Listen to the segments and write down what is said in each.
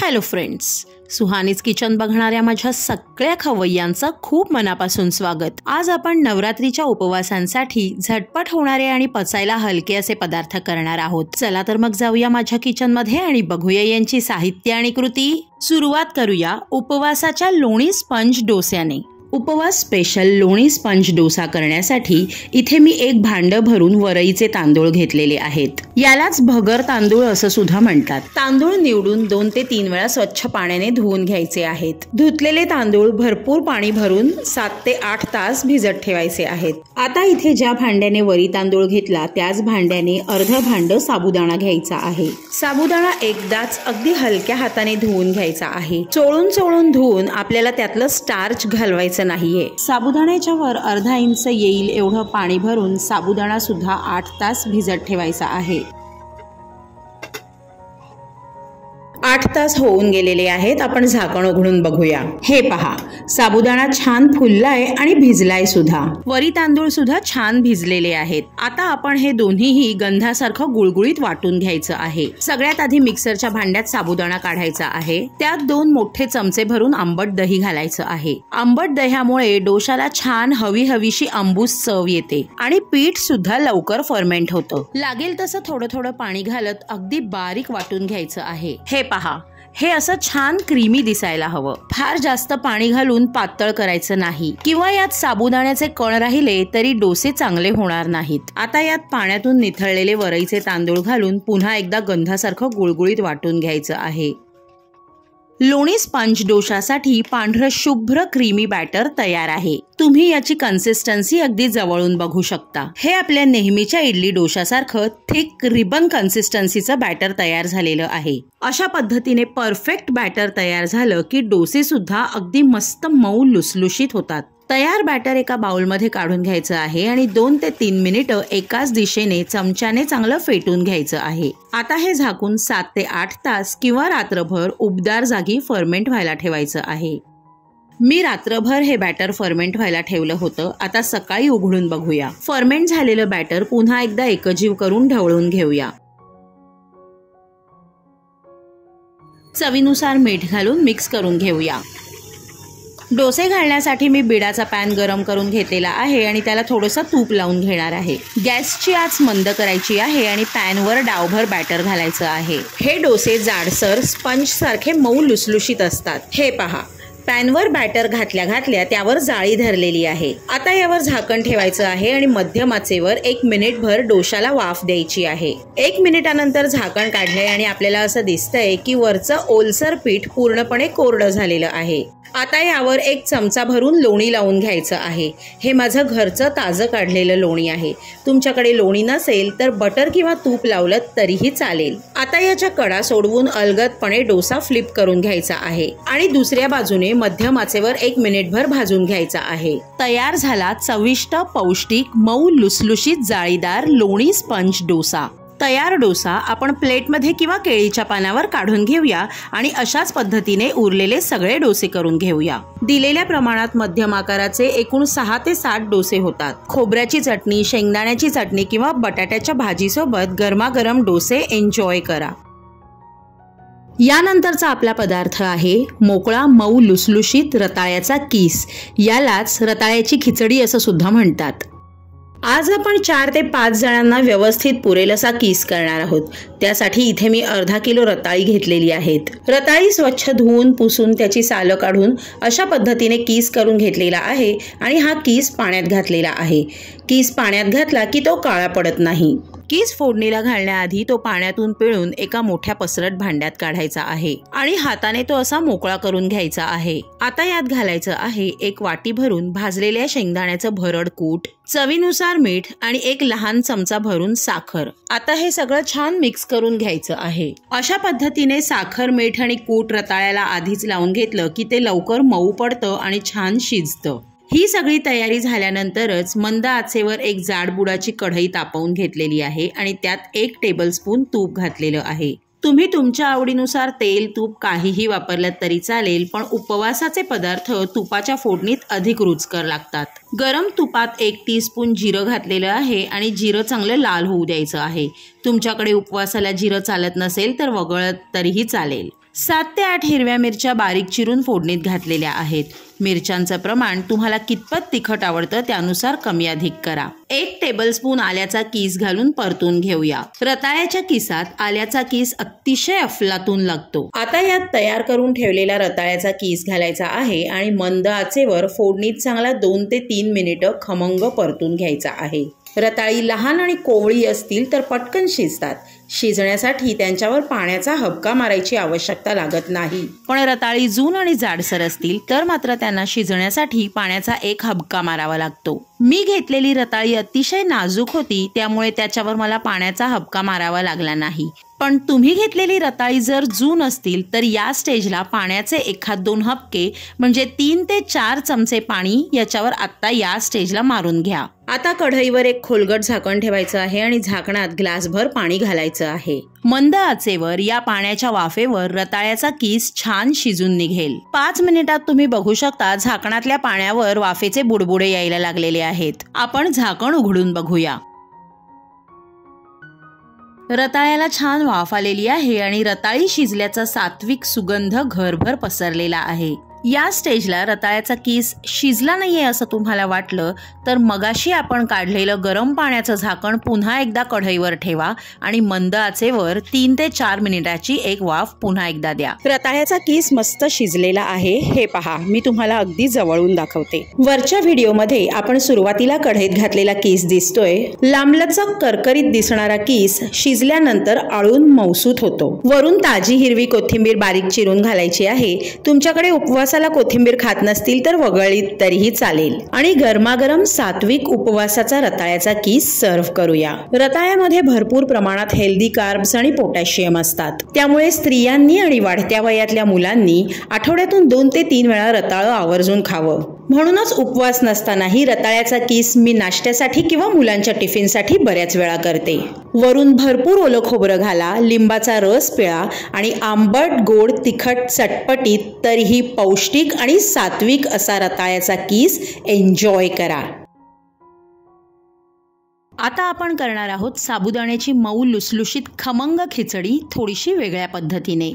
Hello friends, Suhani's kitchen बघणाऱ्या माझ्या सगळ्या खवय्यांचं खूप मनापासून स्वागत। आज आपण नवरात्रीच्या उपवासांसाठी झटपट होणारे आणि पचायला हलके असे पदार्थ करणार आहोत। चला तर मग जाऊया माझ्या किचन मध्ये आणि बघूया यांची साहित्य आणि कृती। सुरुवात करूया उपवासाच्या लोणी स्पंज डोस्याने। उपवास स्पेशल लोणी स्पंज डोसा करण्यासाठी इथे मी एक भांड भरून वरईचे तांदूळ घेतलेले आहेत। यालाच भगर तांदूळ असं सुद्धा म्हणतात। तांदूळ निवडून 2 ते 3 वेळा स्वच्छ पाण्याने धुवून घ्यायचे आहेत। धुतलेले तांदूळ भरपूर पाणी भरून 7 ते 8 तास भिजत ठेवायचे आहेत। आता इथे ज्या भांड्याने वरी तांदूळ घेतला त्याच भांड्याने अर्ध भांड साबुदाणा घ्यायचा आहे। साबुदाणा एकदाच अगदी हलक्या हाताने धुवून घ्यायचा आहे। चोळून धुवून आपल्याला त्यातलं स्टार्च घालवायचं नाहीये। साबुदाण्याच्या वर अर्धा इंच येईल एवढं पाणी भरून साबुदाणा सुद्धा 8 तास भिजत ठेवायचा आहे। 8 तास होऊन गेलेले आहेत। आपण झाकण उघडून बघूया। हे पहा, साबुदाणा छान फुललाय आणि भिजलाय सुद्धा। वरी तांदूळ सुद्धा छान भिजलेले आहेत। आता आपण हे दोन्हीही गंधासारखं गुळगुळीत वाटून घ्यायचं आहे। सगळ्यात आधी मिक्सरच्या भांड्यात साबुदाणा काढायचा आहे। त्यात 2 मोठे चमचे भरून आंबट दही घालायचं आहे। आंबट दह्यामुळे डोशाला छान हवीशी आंबूस चव येते आणि पीठ सुद्धा लवकर फर्मेंट होतं। लागेल तसं थोडं पाणी घालत अगदी बारीक वाटून घ्यायचं आहे। हे पहा, हे असं छान क्रीमी दिसायला हवं। फार जास्त पाणी घालून पातळ करायचं नाही किंवा यात साबुदाण्याचे कण राहिले तरी डोसे चांगले होणार नाहीत। आता यात पाण्यातून निथळलेले वरईचे तांदूळ घालून पुन्हा एकदा गंधासारखं गुळगुळीत वाटून घ्यायचं आहे। लोणी स्पंज डोशासाठी पांढरं शुभ्र क्रीमी बॅटर तयार आहे। तुम्ही याची कन्सिस्टन्सी अगदी जवळून बघू शकता। हे आपल्या नेहमीच्या इडली डोशासारखं थिक रिबन कन्सिस्टन्सीचं बॅटर तयार झालेलं आहे। अशा पद्धतीने परफेक्ट बॅटर तयार झालं की डोसे सुद्धा अगदी मस्त मऊ लुसलुशीत होतात। तयार बॅटर एका बाउलमध्ये काढून घ्यायचं आहे आणि 2 ते 3 मिनिटं एकाच दिशेने चमच्याने चांगलं फेटून घ्यायचं आहे। आता हे झाकून 7 ते 8 तास किंवा रात्रभर उबदार जागी फर्मेंट व्हायला ठेवायचं आहे। मी रात्रभर हे बॅटर फर्मेंट व्हायला ठेवलं होतं। आता सकाळी उघडून बघूया। फर्मेंट झालेलं बॅटर पुन्हा एकदा एकजीव करून ढवळून घेऊया। चवीनुसार मीठ घालून मिक्स करून घेऊया। डोसे घालण्यासाठी मी बिडाचा पॅन गरम करून घेतलेला आहे आणि त्याला थोडंसं तूप लावून घेणार आहे। गॅसची आच मंद करायची आहे आणि पॅनवर डावभर बॅटर घालायचं आहे। हे डोसे जाडसर स्पंज सारखे मऊ लुसलुशीत असतात। हे पहा, पॅनवर बॅटर घातल्या त्यावर जाळी धरलेली आहे। आता यावर झाकण ठेवायचं आहे आणि मध्यम आचेवर 1 मिनिटभर डोशाला वाफ द्यायची आहे। 1 मिनिटानंतर झाकण काढलंय आणि आपल्याला असं दिसतंय की वरचं ओलसर पीठ पूर्णपणे कोरडं झालेलं आहे। आता यावर 1 चमचा भरून लोणी लावून घ्यायचं आहे। हे माझं घरचं ताजं काढलेलं लोणी आहे। तुमच्याकडे लोणी नसेल तर बटर किंवा तूप लावलं तरीही चालेल। आता याच्या कडा सोडवून अलगदपणे डोसा फ्लिप करून घ्यायचा आहे आणि दुसऱ्या बाजूने मध्यम आचेवर 1 मिनिटभर भाजून घ्यायचा आहे। तयार झाला चविष्ट, पौष्टिक, मऊ लुसलुशीत, जाळीदार लोणी स्पंज डोसा। तयार डोसा आपण प्लेटमध्ये किंवा केळीच्या पानावर काढून घेऊया आणि अशाच पद्धतीने उरलेले सगळे डोसे करून घेऊया। दिलेल्या प्रमाणात मध्यम आकाराचे एकूण 6 ते 7 डोसे होतात। खोबऱ्याची चटणी, शेंगदाण्याची चटणी किंवा बटाट्याच्या भाजीसोबत गरमागरम डोसे एन्जॉय करा। यानंतरचा आपला पदार्थ आहे मोकळा, मऊ लुसलुशीत रताळ्याचा किस। यालाच रताळ्याची खिचडी असं सुद्धा म्हणतात। आज आपण 4 ते 5 जणांना व्यवस्थित पुरेल असा किस करणार आहोत। त्यासाठी इथे मी अर्धा किलो रताळी घेतलेली आहेत। रताळी स्वच्छ धुवून पुसून त्याची सालं काढून अशा पद्धतीने किस करून घेतलेला आहे आणि हा किस पाण्यात घातलेला आहे। किस पाण्यात घातला की तो काळा पडत नाही। किस फोडणीला घालण्याआधी तो पाण्यातून पिळून एका मोठ्या पसरट भांड्यात काढायचा आहे आणि हाताने तो असा मोकळा करून घ्यायचा आहे। आता यात घालायचं आहे 1 वाटी भरून भाजलेल्या शेंगदाण्याचं भरड कूट, चवीनुसार मीठ आणि 1 लहान चमचा भरून साखर। आता हे सगळं छान मिक्स करून घ्यायचं आहे। अशा पद्धतीने साखर, मीठ आणि कूट रताळ्याला आधीच लावून घेतलं की ते लवकर मऊ पडतं आणि छान शिजतं। ही सगळी तयारी झाल्यानंतरच मंद आचेवर एक जाड बुडाची कढई तापवून घेतलेली आहे आणि त्यात 1 टेबलस्पून तूप घातलेलं आहे। तुम्ही तुमच्या आवडीनुसार तेल, तूप काहीही वापरलं तरी चालेल, पण उपवासाचे पदार्थ तुपाच्या फोडणीत अधिक रुचकर लागतात। गरम तुपात 1 टीस्पून जिरं घातलेलं आहे आणि जिरं चांगलं लाल होऊ द्यायचं आहे। तुमच्याकडे उपवासाला जिरं चालत नसेल तर वगळत तरीही चालेल। 7 ते 8 हिरव्या मिरच्या बारीक चिरून फोडणीत घातलेल्या आहेत. मिरच्यांचं प्रमाण तुम्हाला कितपत तिखट आवडतं त्यानुसार कमी अधिक करा. 1 टेबलस्पून आल्याचा किस घालून परतून घेऊया. रताळ्याच्या किसात आल्याचा किस अतिशय अफलातून लागतो. आता यात तयार करून ठेवलेला रताळ्याचा किस घालायचा आहे आणि मंद आचेवर फोडणीत चांगला 2 ते 3 मिनिटं खमंग परतून घ्यायचा आहे. रताळी लहान आणि कोवळी असतील तर पटकन शिजतात. शिजण्यासाठी त्यांच्यावर पाण्याचा हबका मारायची आवश्यकता लागत नाही. पण रताळी जून आणि जाडसर असतील तर मात्र त्यांना शिजण्यासाठी पाण्याचा एक हबका मारावा लागतो. मी घेतलेली रताळी अतिशय नाजूक होती, त्यामुळे त्याच्यावर मला पाण्याचा हबका मारावा लागला नाही. पण तुम्ही घेतलेली रताळी जर जून असतील तर या स्टेजला पाण्याचे 1-2 हबके म्हणजे 3 ते 4 चमचे पाणी याच्यावर आत्ता या स्टेजला मारून घ्या. आता कढईवर एक खोलगट झाकण ठेवायचं आहे आणि झाकणात ग्लासभर पाणी घालायचं आहे. मंद आचेवर या पाण्याच्या वाफेवर रताळ्याचा किस छान शिजून निघेल. 5 मिनिटात तुम्ही बघू शकता झाकणातल्या पाण्यावर वाफेचे बुडबुडे यायला लागलेले आहेत. आपण झाकण उघडून बघूया. रताळ्याला छान वाफ आलेली आहे आणि रताळी शिजल्याचा सात्विक सुगंध घरभर पसरलेला आहे. या स्टेजला रताळ्याचा किस शिजला नाहीये असं तुम्हाला वाटलं तर मगाशी आपण काढलेलं गरम पाण्याचं झाकण पुन्हा एकदा कढईवर ठेवा आणि मंद आचेवर 3 ते 4 मिनिटाची एक वाफ पुन्हा एकदा द्या. रताळ्याचा किस मस्त शिजलेला आहे. हे पहा, मी तुम्हाला अगदी जवळून दाखवते. वरच्या व्हिडिओमध्ये आपण सुरुवातीला कढईत घातलेला किस दिसतोय. लांबलचक करकरीत दिसणारा किस शिजल्यानंतर आळून मौसूत होतो. वरून ताजी हिरवी कोथिंबीर बारीक चिरून घालायची आहे. तुमच्याकडे उपवासाला कोथिंबीर खात नसतील तर वगळली तरीही चालेल. आणि गरमागरम सात्विक उपवासाचा रताळ्याचा किस सर्व्ह करूया. रताळ्यामध्ये भरपूर प्रमाणात हेल्दी कार्ब्स आणि पोटॅशियम असतात. त्यामुळे स्त्रियांनी आणि वाढत्या वयातल्या मुलांनी आठवड्यातून 2 ते 3 वेळा रताळं आवर्जून खावं. म्हणूनच उपवास नसतानाही रताळ्याचा किस मी नाश्त्यासाठी किंवा मुलांच्या टिफिनसाठी बऱ्याच वेळा करते. वरून भरपूर ओलं खोबरं घाला, लिंबाचा रस पिळा आणि आंबट, गोड, तिखट, चटपटीत तरीही पौष्टिक आणि सात्विक असा रताळ्याचा किस एन्जॉय करा. आता आपण करणार आहोत साबुदाण्याची मऊ लुसलुशीत खमंग खिचडी थोडीशी वेगळ्या पद्धतीने.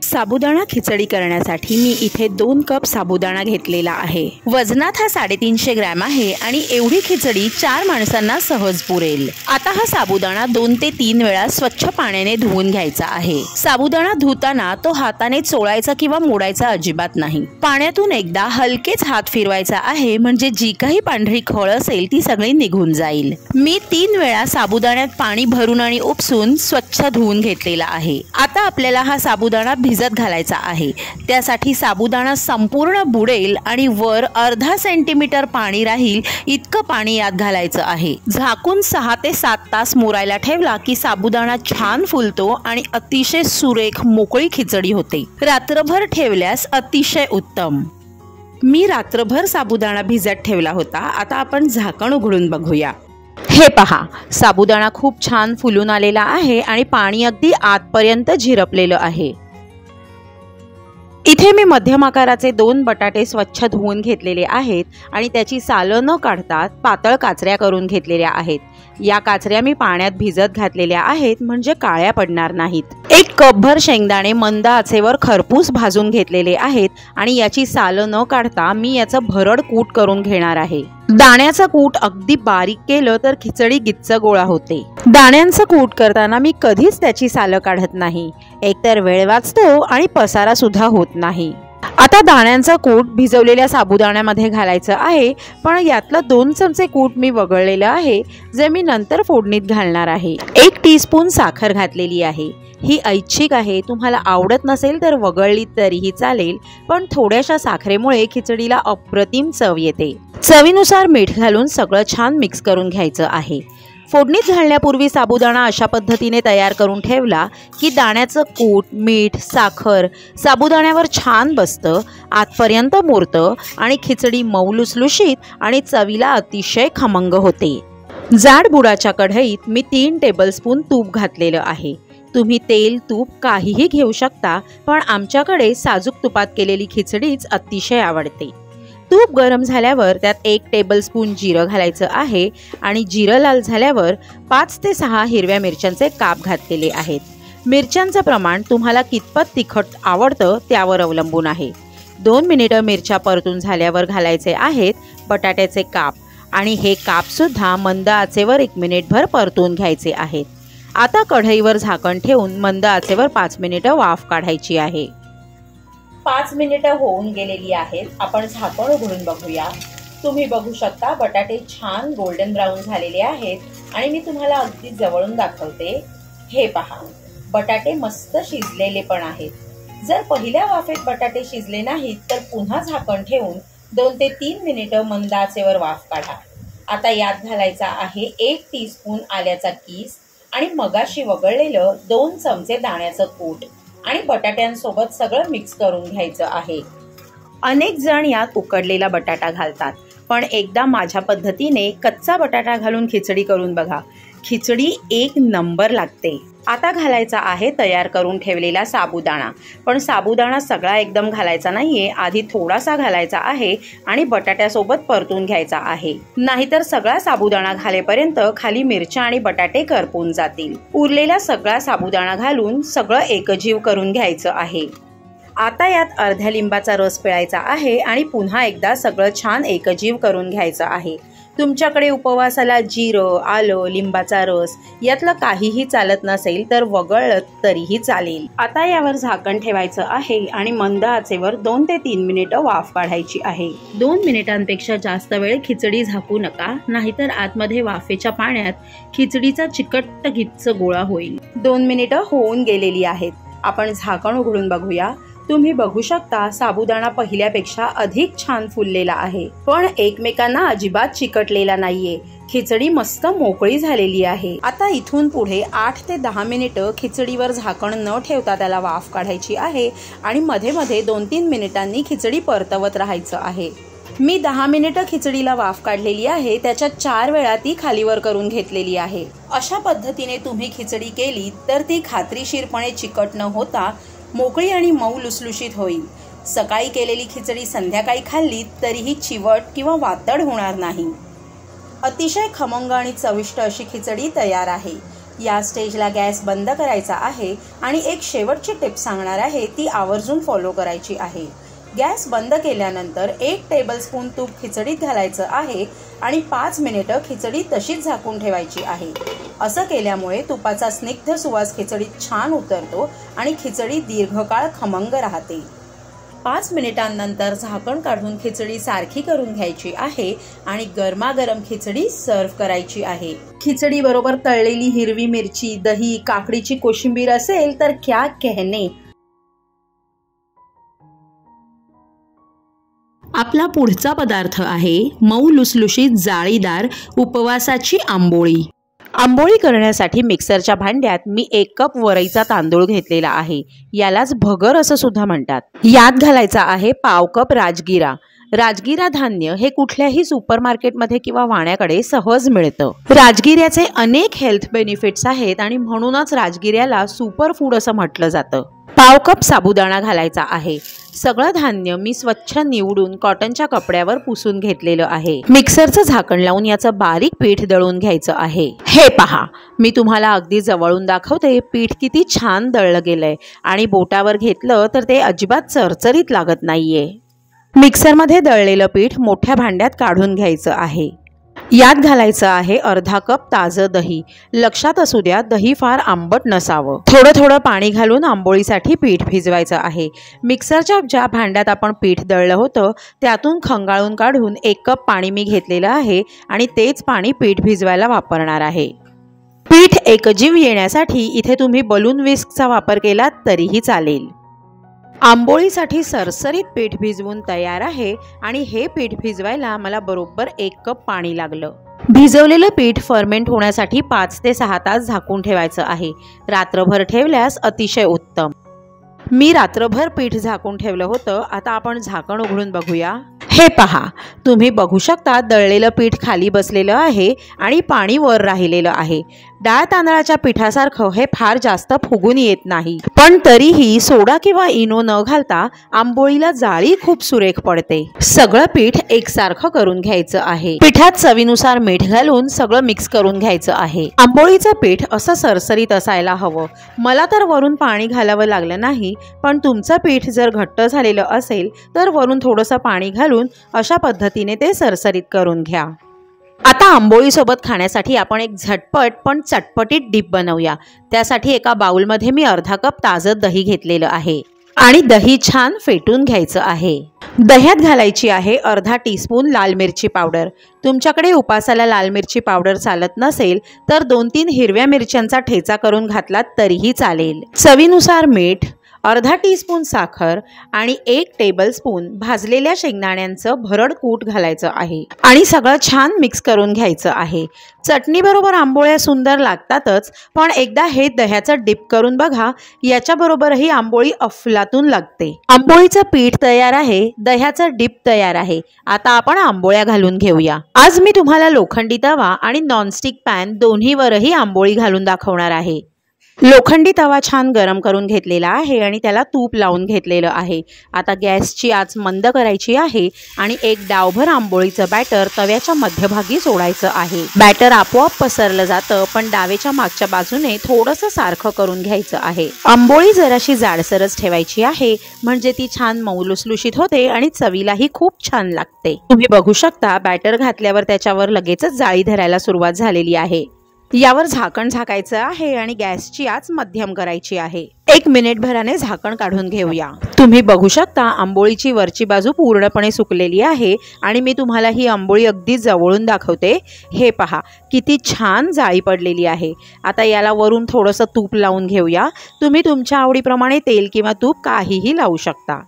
साबुदाणा खिचडी करण्यासाठी मी इथे 2 कप साबुदाणा घेतलेला आहे. वजनात हा 350 ग्रॅम आहे आणि एवढी खिचडी 4 माणसांना सहज पुरेल. आता हा साबुदाणा 2 ते 3 वेळा स्वच्छ पाण्याने धुवून घ्यायचा आहे. साबुदाणा धुताना तो हाताने चोळायचा किंवा मोडायचा अजिबात नाही. पाण्यातून एकदा हलकेच हात फिरवायचा आहे, म्हणजे जी काही पांढरी खळ असेल ती सगळी निघून जाईल. मी 3 वेळा साबुदाण्यात पाणी भरून आणि उपसून स्वच्छ धुवून घेतलेला आहे. आता आपल्याला हा साबुदाणा भिजत घालायचा आहे. त्यासाठी साबुदाणा संपूर्ण बुडेल आणि वर अर्धा सेंटीमीटर पाणी राहील इतकं पाणी यात घालायचं आहे. झाकून 6 ते 7 तास मुरायला ठेवला की साबुदाणा छान फुलतो आणि अतिशय सुरेख मोकळी खिचडी होते. रात्रभर ठेवल्यास अतिशय उत्तम. मी रात्रभर साबुदाणा भिजत ठेवला होता. आता आपण झाकण उघडून बघूया. हे पहा, साबुदाणा खूप छान फुलून आलेला आहे आणि पाणी अगदी आतपर्यंत झिरपलेलं आहे. इथे मी मध्यम आकाराचे 2 बटाटे स्वच्छ धुवून घेतलेले आहेत आणि त्याची सालं न काढता पातळ काचऱ्या करून घेतलेल्या आहेत. या काचऱ्या मी पाण्यात भिजत घातलेल्या आहेत म्हणजे काळ्या पडणार नाहीत. 1 कपभर शेंगदाणे मंद आचेवर खरपूस भाजून घेतलेले आहेत आणि याची सालं न काढता मी याचं भरड कूट करून घेणार आहे. दाण्याचं कूट अगदी बारीक केलं तर खिचडी गिच्च गोळा होते. दाण्यांचं कूट करताना मी कधीच त्याची सालं काढत नाही. एकतर वेळ वाचतो आणि पसारा सुद्धा होत नाही. आता दाण्यांचा कूट भिजवलेल्या साबुदाण्यामध्ये घालायचं आहे, पण यातलं 2 चमचे कूट मी वगळलेलं आहे, जे मी नंतर फोडणीत घालणार आहे. 1 टीस्पून साखर घातलेली आहे. ही ऐच्छिक आहे, तुम्हाला आवडत नसेल तर वगळली तरीही चालेल, पण थोड्याशा साखरेमुळे खिचडीला अप्रतिम चव येते. चवीनुसार मीठ घालून सगळं छान मिक्स करून घ्यायचं आहे. फोडणीत घालण्यापूर्वी साबुदाणा अशा पद्धतीने तयार करून ठेवला की दाण्याचं कूट, मीठ, साखर साबुदाण्यावर छान बसतं, आतपर्यंत मुरतं आणि खिचडी मऊ लुसलुशीत आणि चवीला अतिशय खमंग होते. जाड बुडाच्या कढईत मी 3 टेबलस्पून तूप घातलेलं आहे. तुम्ही तेल, तूप काहीही घेऊ शकता, पण आमच्याकडे साजूक तुपात केलेली खिचडीच अतिशय आवडते. तूप गरम झाल्यावर त्यात 1 टेबलस्पून जिरं घालायचं आहे आणि जिरं लाल झाल्यावर 5 ते 6 हिरव्या मिरच्यांचे काप घातलेले आहेत. मिरच्यांचं प्रमाण तुम्हाला कितपत तिखट आवडतं त्यावर अवलंबून आहे। 2 मिनिटं मिरच्या परतून झाल्यावर घालायचे आहेत बटाट्याचे काप आणि हे काप सुद्धा मंद आचेवर 1 मिनिटभर परतून घ्यायचे आहेत। आता कढईवर झाकण ठेवून मंद आचेवर 5 मिनिटं वाफ काढायची आहे। 5 मिनिटं होऊन गेलेली आहेत। आपण झाकण उघडून बघूया। तुम्ही बघू शकता बटाटे छान गोल्डन ब्राऊन झालेले आहेत आणि मी तुम्हाला अगदी जवळून दाखवते। हे पहा, बटाटे मस्त शिजलेले पण आहेत। जर पहिल्या वाफेत बटाटे शिजले नाहीत तर पुन्हा झाकण ठेवून 2 ते 3 मिनिटं मंद आचेवर वाफ काढा। आता यात घालायचा आहे 1 टीस्पून आल्याचा कीस आणि मगाशी वगळलेलं 2 चमचे दाण्याचं कूट आणि बटाट्यांसोबत सगळं मिक्स करून घ्यायचं आहे। अनेक जण यात उकडलेला बटाटा घालतात, पण एकदा माझ्या पद्धतीने कच्चा बटाटा घालून खिचडी करून बघा, खिचडी 1 नंबर लागते। आता घालायचा आहे तयार करून ठेवलेला साबुदाणा, पण साबुदाणा सगळा एकदम घालायचा नाहीये, आधी थोडासा घालायचा आहे आणि बटाट्यासोबत परतून घ्यायचा आहे, नाहीतर सगळा साबुदाणा घालेपर्यंत खाली मिरच्या आणि बटाटे करपून जातील। उरलेला सगळा साबुदाणा घालून सगळं एकजीव करून घ्यायचं आहे। आता यात अर्ध्या लिंबाचा रस पिळायचा आहे आणि पुन्हा एकदा सगळं छान एकजीव करून घ्यायचं आहे। तुमच्याकडे उपवासाला जिरं, आलं, लिंबाचा रस यातलं काहीही चालत नसेल तर वगळलं तरीही चालेल। आता यावर झाकण ठेवायचं आहे आणि मंद आचेवर 2 ते 3 मिनिटं वाफ काढायची आहे। 2 मिनिटांपेक्षा जास्त वेळ खिचडी झाकू नका, नाहीतर आतमध्ये वाफेच्या पाण्यात खिचडीचा चिकट गिच्च गोळा होईल। 2 मिनिटं होऊन गेलेली आहेत। आपण झाकण उघडून बघूया। तुम्ही बघू शकता साबुदाणा पहिल्यापेक्षा अधिक छान फुललेला आहे, पण एकमेकांना अजिबात चिकटलेला नाहीये। खिचडी मस्त मोकळी झालेली आहे। आता इथून पुढे 8 ते 10 मिनिटं खिचडीवर झाकण न ठेवता त्याला वाफ काढायची आहे आणि मध्ये मध्ये 2-3 मिनिटांनी खिचडी परतवत राहायचं आहे। मी 10 मिनिटं खिचडीला वाफ काढलेली आहे, त्याच्या 4 वेळा ती खालीवर करून घेतलेली आहे। अशा पद्धतीने तुम्ही खिचडी केली तर ती खात्रीशीरपणे चिकट न होता मोकळी आणि मऊ लुसलुशीत होईल। सकाळी केलेली खिचडी संध्याकाळी खाल्ली तरीही चिवट किंवा वातड होणार नाही। अतिशय खमंग आणि चविष्ट अशी खिचडी तयार आहे। या स्टेजला गॅस बंद करायचा आहे आणि एक शेवटची टिप सांगणार आहे, ती आवर्जून फॉलो करायची आहे। गॅस बंद केल्यानंतर 1 टेबलस्पून तूप खिचडीत घालायचं आहे आणि 5 मिनिटं खिचडी तशीच झाकून ठेवायची आहे। असं केल्यामुळे तुपाचा स्निग्ध सुवास खिचडीत छान उतरतो आणि खिचडी दीर्घकाळ खमंग राहते। 5 मिनिटांनंतर झाकण काढून खिचडी सारखी करून घ्यायची आहे आणि गरमागरम खिचडी सर्व्ह करायची आहे। खिचडी बरोबर तळलेली हिरवी मिरची, दही, काकडीची कोशिंबीर असेल तर क्या कहने। आपला पुढचा पदार्थ आहे मऊ लुसलुशीत जाळीदार उपवासाची आंबोळी। आंबोळी करण्यासाठी मिक्सरच्या भांड्यात मी 1 कप वरईचा तांदूळ घेतलेला आहे, यालाच भगर असं सुद्धा म्हणतात। यात घालायचा आहे पाव कप राजगिरा। राजगिरा धान्य हे कुठल्याही सुपरमार्केटमध्ये किंवा वाण्याकडे सहज मिळतं। राजगिऱ्याचे अनेक हेल्थ बेनिफिट्स आहेत आणि म्हणूनच राजगिऱ्याला सुपर फूड असं म्हटलं जातं। पाव कप साबुदाणा घालायचा आहे। सगळं धान्य मी स्वच्छ निवडून कॉटनच्या कपड्यावर पुसून घेतलेलं आहे। मिक्सरचं झाकण लावून याचं बारीक पीठ दळून घ्यायचं आहे। हे पहा, मी तुम्हाला अगदी जवळून दाखवते पीठ किती छान दळलं गेलंय आणि बोटावर घेतलं तर ते अजिबात चरचरीत लागत नाहीये। मिक्सरमध्ये दळलेलं पीठ मोठ्या भांड्यात काढून घ्यायचं आहे। यात घालायचं आहे अर्धा कप ताजं दही। लक्षात असू द्या, दही फार आंबट नसावं। थोडं थोडं पाणी घालून आंबोळीसाठी पीठ भिजवायचं आहे। मिक्सरच्या ज्या भांड्यात आपण पीठ दळलं होतं त्यातून खंगाळून काढून 1 कप पाणी मी घेतलेलं आहे आणि तेच पाणी पीठ भिजवायला वापरणार आहे। पीठ एकजीव येण्यासाठी इथे तुम्ही बलून विस्कचा वापर केला तरीही चालेल। आंबोळीसाठी सरसरीत पीठ भिजवून तयार आहे आणि हे पीठ भिजवायला मला बरोबर 1 कप पाणी लागलं। भिजवलेलं पीठ फर्मेंट होण्यासाठी 5 ते 6 तास झाकून ठेवायचं आहे। रात्रभर ठेवल्यास अतिशय उत्तम। मी रात्रभर पीठ झाकून ठेवलं होतं। आता आपण झाकण उघडून बघूया। हे पहा, तुम्ही बघू शकता दळलेलं पीठ खाली बसलेलं आहे आणि पाणी वर राहिलेलं आहे। डाळ तांदळाच्या पिठासारखं हे फार जास्त फुगून येत नाही, पण तरीही सोडा किंवा इनो न घालता आंबोळीला जाळी खूप सुरेख पडते। सगळं पीठ एकसारखं करून घ्यायचं आहे। पिठात चवीनुसार मीठ घालून सगळं मिक्स करून घ्यायचं आहे। आंबोळीचं पीठ असं सरसरीत असायला हवं। मला तर वरून पाणी घालावं लागलं नाही, पण तुमचं पीठ जर घट्ट झालेलं असेल तर वरून थोडंसं पाणी घालून अशा पद्धतीने ते सरसरीत करून घ्या। आता आंबोळी सोबत खाण्यासाठी आपण एक झटपट पण चटपटीत डिप बनवूया। त्यासाठी एका बाउलमध्ये मी अर्धा कप ताजं दही घेतलेलं आहे आणि दही छान फेटून घ्यायचं आहे। दह्यात घालायची आहे अर्धा टीस्पून लाल मिरची पावडर। तुमच्याकडे उपासाला लाल मिरची पावडर चालत नसेल तर 2-3 हिरव्या मिरच्यांचा ठेचा करून घातलात तरीही चालेल। चवीनुसार मीठ, अर्धा टीस्पून साखर आणि 1 टेबलस्पून भाजलेल्या शेंगदाण्यांचं भरड कूट घालायचं आहे आणि सगळं छान मिक्स करून घ्यायचं आहे। चटणी बरोबर आंबोळ्या सुंदर लागतातच, पण एकदा हे दह्याचं डिप करून बघा, याच्याबरोबरही आंबोळी अफलातून लागते। आंबोळीचं पीठ तयार आहे, दह्याचं डिप तयार आहे। आता आपण आंबोळ्या घालून घेऊया। आज मी तुम्हाला लोखंडी तवा आणि नॉनस्टिक पॅन दोन्हीवरही आंबोळी घालून दाखवणार आहे। लोखंडी तवा छान गरम करून घेतलेला आहे आणि त्याला तूप लावून घेतलेलं आहे। आता गॅसची आच मंद करायची आहे आणि एक डावभर आंबोळीचं बॅटर तव्याच्या मध्यभागी सोडायचं आहे। बॅटर आपोआप पसरलं जातं, पण डावेच्या मागच्या बाजूने थोडंसं सारखं करून घ्यायचं आहे। आंबोळी जराशी जाडसरच ठेवायची आहे, म्हणजे ती छान मऊ लुसलुशीत होते आणि चवीलाही खूप छान लागते। तुम्ही बघू शकता बॅटर घातल्यावर त्याच्यावर लगेचच जाळी धरायला सुरुवात झालेली आहे। यावर झाकण झाकायचं आहे आणि गॅसची आच मध्यम करायची आहे। 1 मिनिटभराने झाकण काढून घेऊया। तुम्ही बघू शकता आंबोळीची वरची बाजू पूर्णपणे सुकलेली आहे आणि मी तुम्हाला ही आंबोळी अगदी जवळून दाखवते। हे पहा किती छान जाळी पडलेली आहे। आता याला वरून थोडंसं तूप लावून घेऊया। तुम्ही तुमच्या आवडीप्रमाणे तेल किंवा तूप काहीही लावू शकता।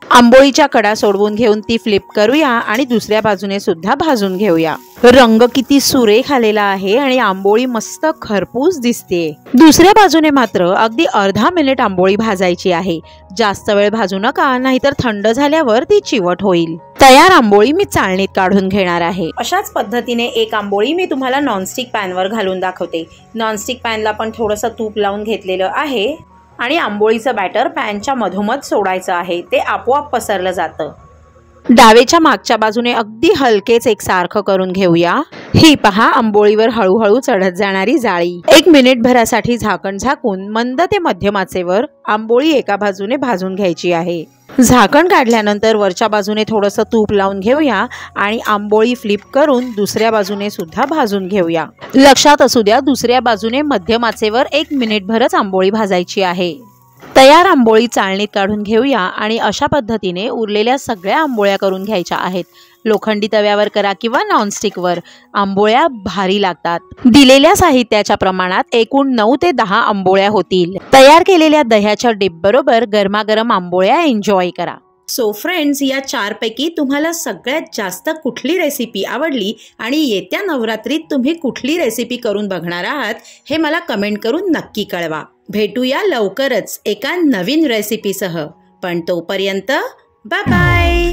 आंबोळीच्या कडा सोडवून घेऊन ती फ्लिप करूया आणि दुसऱ्या बाजूने सुद्धा भाजून घेऊया। रंग किती सुरेख आलेला आहे आणि आंबोळी मस्त खरपूस दिसते। दुसऱ्या बाजूने मात्र अगदी अर्धा मिनिट आंबोळी भाजायची आहे। जास्त वेळ भाजू नका, नाहीतर थंड झाल्यावर ती चिवट होईल। तयार आंबोळी मी चाळणीत काढून घेणार आहे। अशाच पद्धतीने एक आंबोळी मी तुम्हाला नॉनस्टिक पॅनवर घालून दाखवते। नॉनस्टिक पॅनला पण थोडंसं तूप लावून घेतलेलं आहे आणि आंबोळीचं बॅटर पॅनच्या मधोमध सोडायचं आहे। ते आपोआप पसरलं जातं। डावेच्या मागच्या बाजूने अगदी हलकेच एकसारखं करून घेऊया। ही पहा आंबोळीवर हळूहळू चढत जाणारी जाळी। 1 मिनिटभरासाठी झाकण झाकून मंद ते मध्यम आचेवर आंबोळी एका बाजूने भाजून घ्यायची आहे। झाकण काढल्यानंतर वरच्या बाजूने थोडंसं तूप लावून घेऊया आणि आंबोळी फ्लिप करून दुसऱ्या बाजूने सुद्धा भाजून घेऊया। लक्षात असू द्या, दुसऱ्या बाजूने मध्यम आचेवर 1 मिनिटभरच आंबोळी भाजायची आहे। तयार आंबोळी चाळणीत काढून घेऊया आणि अशा पद्धतीने उरलेल्या सगळ्या आंबोळ्या करून घ्यायच्या आहेत। लोखंडी तव्यावर करा किंवा नॉनस्टिकवर, आंबोळ्या भारी लागतात। दिलेल्या साहित्याच्या प्रमाणात एकूण 9 ते 10 आंबोळ्या होतील। तयार केलेल्या दह्याच्या डिप बरोबर गरमागरम आंबोळ्या एन्जॉय करा। सो फ्रेंड्स, या 4 पैकी तुम्हाला सगळ्यात जास्त कुठली रेसिपी आवडली आणि येत्या नवरात्रीत तुम्ही कुठली रेसिपी करून बघणार आहात हे मला कमेंट करून नक्की कळवा। भेटूया लवकरच एका नवीन रेसिपीसह, पण तोपर्यंत बाय बाय।